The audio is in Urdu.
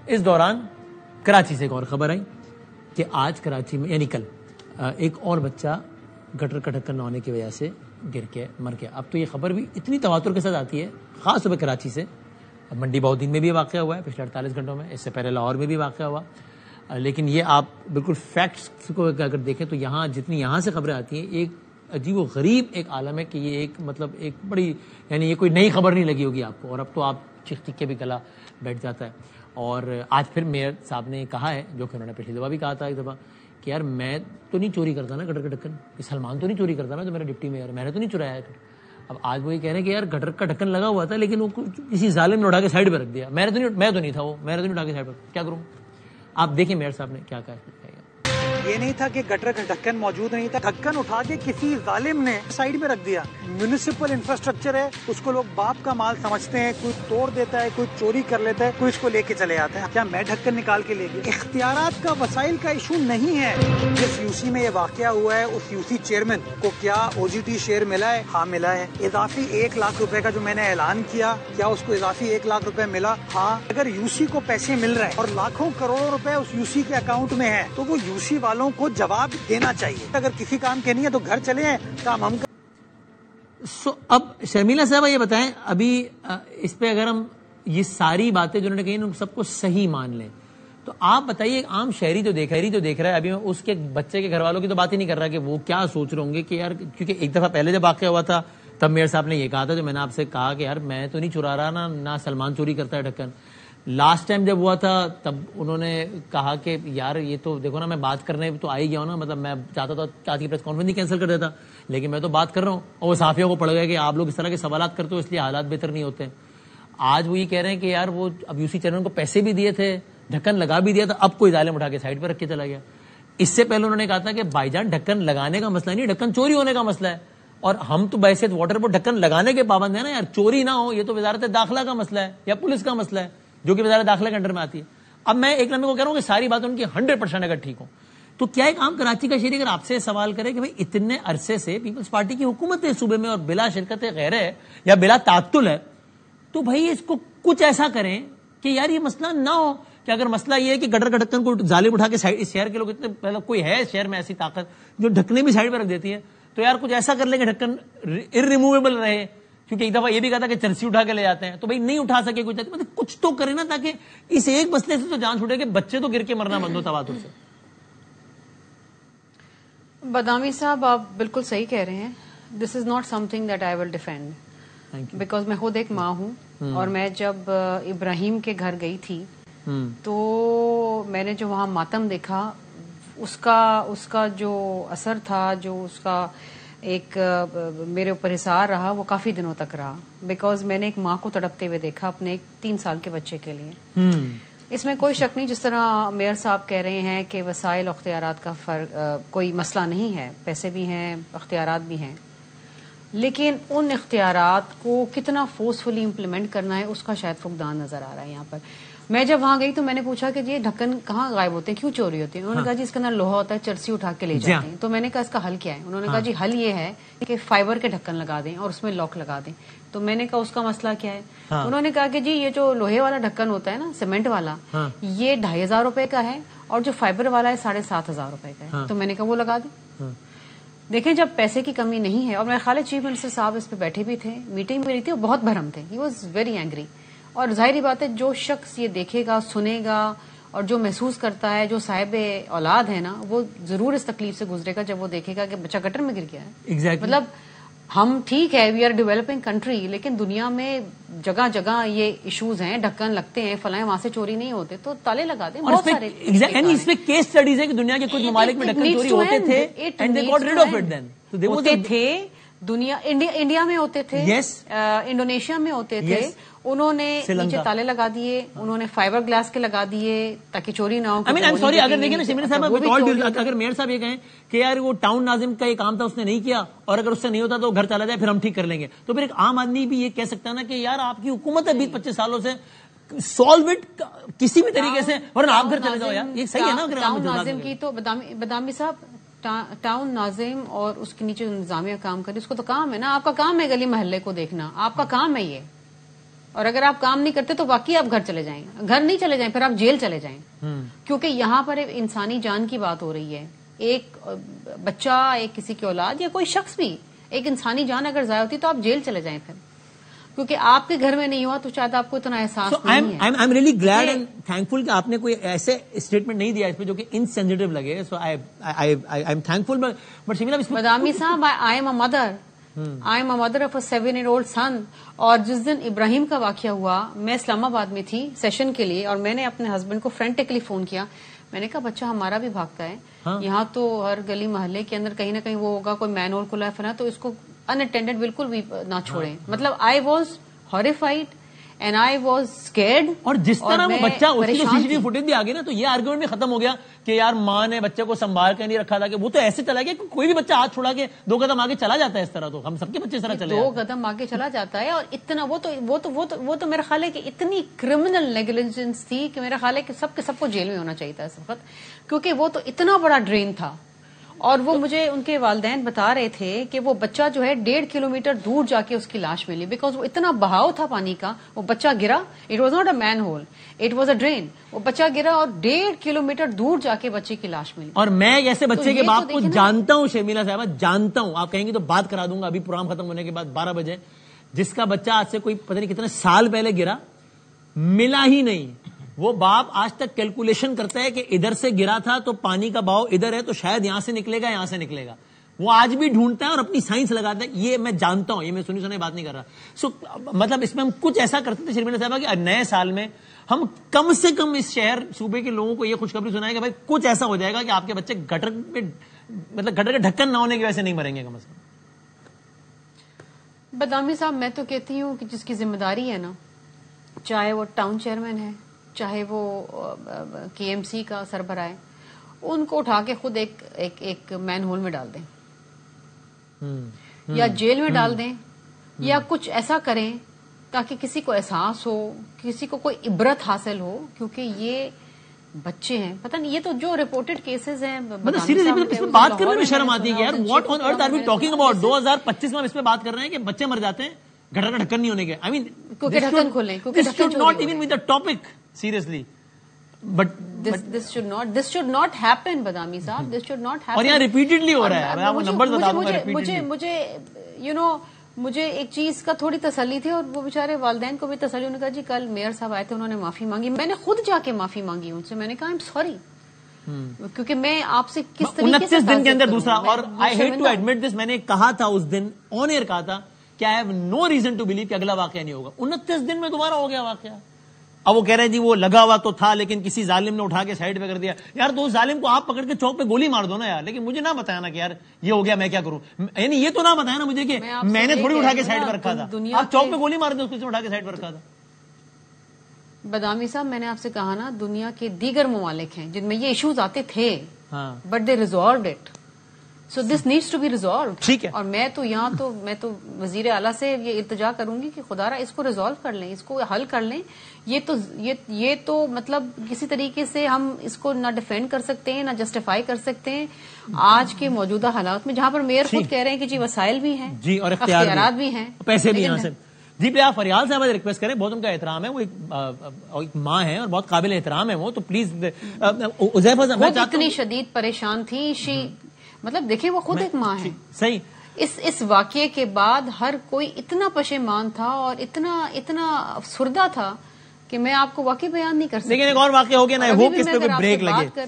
اس دوران کراچی سے ایک اور خبر آئی کہ آج کراچی میں یعنی کل ایک اور بچہ گٹر کا ڈھکن نہ ہونے کی وجہ سے گر کے مر گیا. اب تو یہ خبر بھی اتنی تواتر کے ساتھ آتی ہے, خاص طور پہ کراچی سے. منڈی بہودین میں بھی واقعہ ہوا ہے پچھلے 48 گھنٹوں میں, اس سے پہلے لاہور میں بھی واقعہ ہوا. لیکن یہ آپ بالکل فیکٹس کو اگر دیکھیں تو یہاں جتنی یہاں سے خبریں آتی ہیں ایک عجیب و غریب ایک عالم ہے کہ یہ ایک مطلب ایک بڑی یعنی یہ کوئی نئی خبر نہیں لگی ہوگی آپ کو, اور اب تو آپ چیخ چیخ کے بھی گلا بیٹھ جاتا ہے. اور آج پھر میئر صاحب نے کہا ہے, جو کہ انہوں نے پچھلی دفعہ بھی کہا تھا ایک دفعہ, کہ یار میں تو نہیں چوری کرتا نا گٹر کا ڈھکن, سلمان تو نہیں چوری کرتا, میں تو میرا ڈپٹی میئر, میں نے تو نہیں چرایا. اب آج وہ یہ کہہ رہے ہیں کہ یار گٹر کا ڈھکن لگا ہوا تھا لیکن وہ کسی ظالم نے اٹھا کے سائڈ پہ رکھ دیا, میں تو نہیں تھا وہ, میں نے تو نہیں اٹھا کے سائڈ پہ, کیا کروں. آپ دیکھیں میئر صاحب نے کیا کہا. یہ نہیں تھا کہ گٹر کا ڈھکن موجود نہیں تھا, ڈھکن اٹھا کے کسی ظالم نے سائڈ میں رکھ دیا. میونسپل انفراسٹرکچر ہے, اس کو لوگ باپ کا مال سمجھتے ہیں, کوئی توڑ دیتا ہے, کوئی چوری کر لیتا ہے, کوئی اس کو لے کے چلے آتا ہے. کیا میں ڈھکن نکال کے لے گیا؟ اختیارات کا وسائل کا ایشو نہیں ہے. جس یو سی میں یہ واقعہ ہوا ہے اس یو سی چیئرمین کو کیا او جی ٹی شیئر ملا ہے؟ ہاں ملا ہے. اضافی 1 لاکھ روپے کا جو میں نے اعلان کیا, کیا اس کو اضافی 1 لاکھ روپے ملا؟ ہاں. اگر یو سی کو پیسے مل رہے ہیں اور لاکھوں کروڑوں روپے اس یو سی کے اکاؤنٹ میں ہے تو وہ یو سی والوں کو جواب دینا چاہیے. اگر کسی کام کے نہیں ہے تو گھر چلے ہیں, کام ہم اب شرمیلا صاحبہ یہ بتائیں, ابھی اس پہ اگر ہم یہ ساری باتیں جو انہوں نے کہی ان سب کو صحیح مان لیں تو آپ بتائیے, ایک عام شہری جو دیکھ رہا ہے, ابھی میں اس کے بچے کے گھر والوں کی تو بات ہی نہیں کر رہا کہ وہ کیا سوچ رہے ہوں گے کہ یار, کیونکہ ایک دفعہ پہلے جب واقعہ ہوا تھا تب میئر صاحب نے یہ کہا تھا, جو میں نے آپ سے کہا کہ یار میں تو نہیں چرا رہا نہ سلمان چوری کرتا ہے ڈھکن. لاسٹ ٹائم جب ہوا تھا تب انہوں نے کہا کہ یار یہ تو دیکھو نا, میں بات کرنے تو آ ہی گیا ہوں نا, مطلب میں چاہتا تھا چاہتی پریس کانفرنس ہی کینسل کر دیتا, لیکن میں تو بات کر رہا ہوں. اور وہ صحافیوں کو پڑ گیا کہ آپ لوگ اس طرح کے سوالات کرتے ہو اس لیے حالات بہتر نہیں ہوتے. آج وہ یہ کہہ رہے ہیں کہ یار وہ اب یو سی چیئرمین کو پیسے بھی دیے تھے, ڈھکن لگا بھی دیا تھا, اب کوئی ظالم اٹھا کے سائڈ پہ رکھ کے چلا گیا. اس سے پہلے انہوں نے کہا تھا کہ بھائی جان ڈھکن لگانے کا مسئلہ نہیں, ڈھکن چوری ہونے کا مسئلہ ہے, اور ہم تو بحیثیت واٹر بورڈ ڈھکن لگانے کے پابند ہیں نا یار, چوری نہ ہو یہ تو وزارت داخلہ کا مسئلہ ہے یا پولیس کا مسئلہ ہے جو کہ وزارت داخلہ کے انڈر میں آتی ہے. اب میں ایک لمحے کو کہہ رہا ہوں کہ ساری باتیں ان کی 100% اگر ٹھیک ہوں تو کیا ایک عام کراچی کا شہری اگر آپ سے سوال کرے کہ بھئی اتنے عرصے سے پیپلز پارٹی کی حکومت ہے صوبے میں اور بلا شرکت غیر ہے یا بلا تعطل ہے, تو بھئی اس کو کچھ ایسا کریں کہ یار یہ مسئلہ نہ ہو. کہ اگر مسئلہ یہ ہے کہ گٹر کا ڈھکن کو ظالم اٹھا کے سائڈ, اس شہر کے لوگ اتنے پہلے کوئی ہے شہر میں ایسی طاقت جو ڈھکنے بھی سائڈ پہ رکھ دیتی ہے, تو یار کچھ ایسا کر لیں کہ ڈھکن ارریموویبل رہے. کیونکہ ایک دفعہ یہ بھی کہا تھا کہ چرسی اٹھا کے لے جاتے ہیں, تو بھئی نہیں اٹھا سکے کچھ تو کریں نا, تاکہ اس ایک مسئلے سے تو جان چھوٹے کہ بچے تو گر کے مرنا بند ہو تواتر سے. بدامی صاحب آپ بالکل صحیح کہہ رہے ہیں. This is not something that I will defend, because میں خود ایک ماں ہوں, اور میں جب ابراہیم کے گھر گئی تھی تو میں نے جو وہاں ماتم دیکھا, اس کا جو اثر تھا, جو اس کا ایک میرے اوپر حصار رہا, وہ کافی دنوں تک رہا, بیکاز میں نے ایک ماں کو تڑپتے ہوئے دیکھا اپنے ایک 3 سال کے بچے کے لیے. اس میں کوئی شک نہیں, جس طرح میئر صاحب کہہ رہے ہیں کہ وسائل اختیارات کا کوئی مسئلہ نہیں ہے, پیسے بھی ہیں, اختیارات بھی ہیں, لیکن ان اختیارات کو کتنا فورسفلی امپلیمنٹ کرنا ہے اس کا شاید فقدان نظر آ رہا ہے یہاں پر. میں جب وہاں گئی تو میں نے پوچھا کہ یہ ڈھکن کہاں غائب ہوتے ہیں, کیوں چوری ہوتے ہیں؟ انہوں نے کہا جی اس کے اندر لوہا ہوتا ہے, چرسی اٹھا کے لے جاتے ہیں. تو میں نے کہا اس کا حل کیا ہے؟ انہوں نے کہا جی حل یہ ہے کہ فائبر کے ڈھکن لگا دیں اور اس میں لاک لگا دیں. تو میں نے کہا اس کا مسئلہ کیا ہے؟ انہوں نے کہا کہ جی یہ جو لوہے والا ڈھکن ہوتا ہے نا, سیمنٹ والا, یہ 2500 روپے کا ہے, اور جو فائبر والا ہے 7500 روپے کا ہے. تو میں نے کہا وہ لگا دیں. دیکھیں جب پیسے کی کمی نہیں ہے, اور میرے خیال ہے چیف منسٹر صاحب اس پہ بیٹھے بھی تھے, میٹنگ بھی رہی تھی, وہ بہت بھرم تھے, ہی واز ویری اینگری. اور ظاہری بات ہے جو شخص یہ دیکھے گا, سنے گا, اور جو محسوس کرتا ہے, جو صاحب اولاد ہے نا, وہ ضرور اس تکلیف سے گزرے گا جب وہ دیکھے گا کہ بچہ گٹر میں گر گیا ہے. مطلب ہم ٹھیک ہے, وی آر ڈیولپنگ کنٹری, لیکن دنیا میں جگہ جگہ یہ ایشوز ہیں, ڈھکن لگتے ہیں, فلاں وہاں سے چوری نہیں ہوتے, تو تالے لگا دیں. بہت سارے اس میں کیس سٹڈیز ہے کہ دنیا کے کچھ ممالک میں ڈھکن چوری ہوتے تھے, and they got rid of it then. ہوتے تھے دنیا, انڈیا میں ہوتے تھے, انڈونیشیا میں ہوتے تھے, انہوں نے نیچے تالے لگا دیے, انہوں نے فائبر گلاس کے لگا دیے تاکہ چوری نہ ہو. سوری, اگر دیکھیں نا شمیر صاحب, اگر میئر صاحب یہ کہیں کہ یار وہ ٹاؤن ناظم کا یہ کام تھا اس نے نہیں کیا, اور اگر اس سے نہیں ہوتا تو گھر چلا جائے پھر ہم ٹھیک کر لیں گے, تو پھر ایک عام آدمی بھی یہ کہہ سکتا ہے نا کہ یار آپ کی حکومت ہے 20-25 سالوں سے, سالو اٹ کسی بھی طریقے سے, ورنہ آپ گھر چلے جاؤ یار. یہ صحیح ہے نا. ٹاؤن ناظم کی تو بدامی صاحب, ٹاؤن ناظم اور اس کے نیچے انتظامیہ کام کرے, اس کو تو کام ہے نا, آپ کا کام ہے گلی محلے کو دیکھنا, آپ کا کام ہے یہ. اور اگر آپ کام نہیں کرتے تو واقعی آپ گھر چلے جائیں, گھر نہیں چلے جائیں, پھر آپ جیل چلے جائیں, کیونکہ یہاں پر ایک انسانی جان کی بات ہو رہی ہے. ایک بچہ, ایک کسی کی اولاد یا کوئی شخص بھی, ایک انسانی جان اگر ضائع ہوتی تو آپ جیل چلے جائیں پھر, کیونکہ آپ کے گھر میں نہیں ہوا تو شاید آپ کو اتنا احساس نہیں ہے. I am really glad and thankful کہ آپ نے کوئی ایسے اسٹیٹمنٹ نہیں دیا اس پہ جو کہ انسینسیٹیو لگے. سو I am thankful. But شمیلا, Badami صاحب, I am a mother of a 7-year-old son. اور جس دن ابراہیم کا واقعہ ہوا, میں اسلام آباد میں تھی سیشن کے لیے, اور میں نے اپنے ہسبینڈ کو فرینٹکلی فون کیا. میں نے کہا بچہ ہمارا بھی بھاگتا ہے, یہاں تو ہر گلی محلے کے اندر کہیں نہ کہیں وہ ہوگا, کوئی مین ہول کھلا ہے فنا, تو اس کو ان اٹینڈڈ بالکل بھی نہ چھوڑیں. مطلب I was ہاریفائڈ and I was scared. اور جس طرح وہ بچہ, اس کی CCTV فوٹیج بھی آ گئی نا, تو یہ آرگومنٹ بھی ختم ہو گیا کہ یار ماں نے بچے کو سنبھال کے نہیں رکھا تھا, کہ وہ تو ایسے چلا گیا کہ کوئی بھی بچہ ہاتھ چھوڑا کے 2 قدم آگے چلا جاتا ہے. اس طرح تو ہم سب کے بچے اس طرح چلے 2 قدم آگے چلا جاتا ہے. اور اتنا وہ تو میرا خیال ہے کہ اتنی کرمنل نیگلیجنس تھی کہ میرا خیال ہے کہ سب کو جیل میں ہونا چاہیے تھا اس وقت, کیونکہ وہ تو اتنا بڑا ڈرین تھا. اور وہ مجھے ان کے والدین بتا رہے تھے کہ وہ بچہ جو ہے 1.5 کلومیٹر دور جا کے اس کی لاش ملی, بیکاز وہ اتنا بہاؤ تھا پانی کا. وہ بچہ گرا, it was not a manhole, it was a drain. وہ بچہ گرا اور 1.5 کلومیٹر دور جا کے بچے کی لاش ملی. اور میں ایسے بچے کے باپ کو جانتا ہوں شمیلا صاحبہ, جانتا ہوں. آپ کہیں گے تو بات کرا دوں گا ابھی پروگرام ختم ہونے کے بعد 12 بجے, جس کا بچہ آج سے کوئی پتہ نہیں کتنے سال پہلے گرا, ملا ہی نہیں. وہ باپ آج تک کیلکولیشن کرتا ہے کہ ادھر سے گرا تھا تو پانی کا بہاؤ ادھر ہے, تو شاید یہاں سے نکلے گا, یہاں سے نکلے گا. وہ آج بھی ڈھونڈتا ہے اور اپنی سائنس لگاتا ہے. یہ میں جانتا ہوں, یہ میں سنی بات نہیں کر رہا. سو مطلب اس میں ہم کچھ ایسا کرتے تھے شرمیلا صاحبہ کہ نئے سال میں ہم کم سے کم اس شہر صوبے کے لوگوں کو یہ خوشخبری سنائے کہ بھائی کچھ ایسا ہو جائے گا کہ آپ کے بچے گٹر میں, مطلب گٹر کے ڈھکن نہ ہونے کی وجہ سے نہیں مریں گے کم از کم. بدامی صاحب, میں تو کہتی ہوں کہ جس کی ذمہ داری ہے نا, چاہے وہ ٹاؤن چیئرمین ہے, چاہے وہ KMC کا سربراہ ہے, ان کو اٹھا کے خود ایک مین ہول میں ڈال دیں, یا جیل میں ڈال دیں, یا کچھ ایسا کریں تاکہ کسی کو احساس ہو, کسی کو کوئی عبرت حاصل ہو. کیونکہ یہ بچے ہیں, پتہ نہیں, یہ تو جو رپورٹڈ کیسز ہیں, اس پہ بات کرنے میں شرم آتی ہے یار. What on earth are we talking about? 2025 میں ہم اس پہ بات کر رہے ہیں کہ بچے مر جاتے ہیں گٹر کا ڈھکن نہیں ہونے کے. آئی مین ڈھکن کھولیں, this should not even be the topic, seriously. But this should not happen, Badami صاحب, this should not happen. اور یہاں ریپیٹڈلی ہو رہا ہے. میں آپ کو نمبر بتا دوں گا. مجھے ایک چیز کا تھوڑی تسلی تھی, اور وہ بیچارے والدین کو بھی تسلی. انہوں نے کہا جی کل میئر صاحب آئے تھے, انہوں نے معافی مانگی. میں نے خود جا کے معافی مانگی ان سے. میں نے کہا آئی ایم سوری, کیونکہ میں آپ سے کس طریقے سے 29 دن کے اندر دوسرا. اور آئی ہیٹ ٹو ایڈمٹ دس, میں نے کہا تھا اس دن آن ایئر کہا تھا کہ I have no reason to believe کہ اگلا واقعہ نہیں ہوگا. 29 دن میں دوبارہ ہو گیا واقعہ. اب وہ کہہ رہے ہیں جی وہ لگا ہوا تو تھا لیکن کسی ظالم نے اٹھا کے سائڈ پہ کر دیا. یار تو اس ظالم کو آپ پکڑ کے چوک پہ گولی مار دو نا یار, لیکن مجھے نہ بتایا نا کہ یار یہ ہو گیا میں کیا کروں. یعنی یہ تو نہ بتایا نا مجھے کہ میں نے تھوڑی اٹھا کے سائڈ پہ رکھا تھا. آپ چوک پہ گولی مار دیں, اس کو اٹھا کے سائڈ پہ رکھا تھا. بدامی صاحب, میں نے آپ سے کہا نا, دنیا کے دیگر ممالک ہیں جن میں یہ ایشوز آتے تھے, but they resolved it. So this needs to be resolved. ٹھیک ہے. اور میں تو وزیر اعلیٰ سے یہ التجا کروں گی کہ خدا را اس کو ریزالو کر لیں, اس کو حل کر لیں. یہ تو مطلب کسی طریقے سے ہم اس کو نہ ڈیفینڈ کر سکتے ہیں, نہ جسٹیفائی کر سکتے ہیں آج کے موجودہ حالات میں, جہاں پر میئر خود کہہ رہے ہیں کہ جی وسائل بھی ہیں, جی, اور اختیارات بھی ہیں, پیسے بھی یہاں سے. جی پہ آپ فریال صاحب ریکویسٹ کریں, بہت ان کا احترام ہے, وہ ایک ماں ہے اور بہت قابل احترام ہے وہ, تو پلیز اتنی شدید پریشان تھی. مطلب دیکھیں وہ خود ایک ماں ہے. صحیح. اس واقعے کے بعد ہر کوئی اتنا پشیمان تھا اور اتنا افسردہ تھا کہ میں آپ کو واقعی بیان نہیں کر سکتی. لیکن ایک اور واقعہ ہو گیا نا, ہوپ اس پہ کوئی بریک لگے.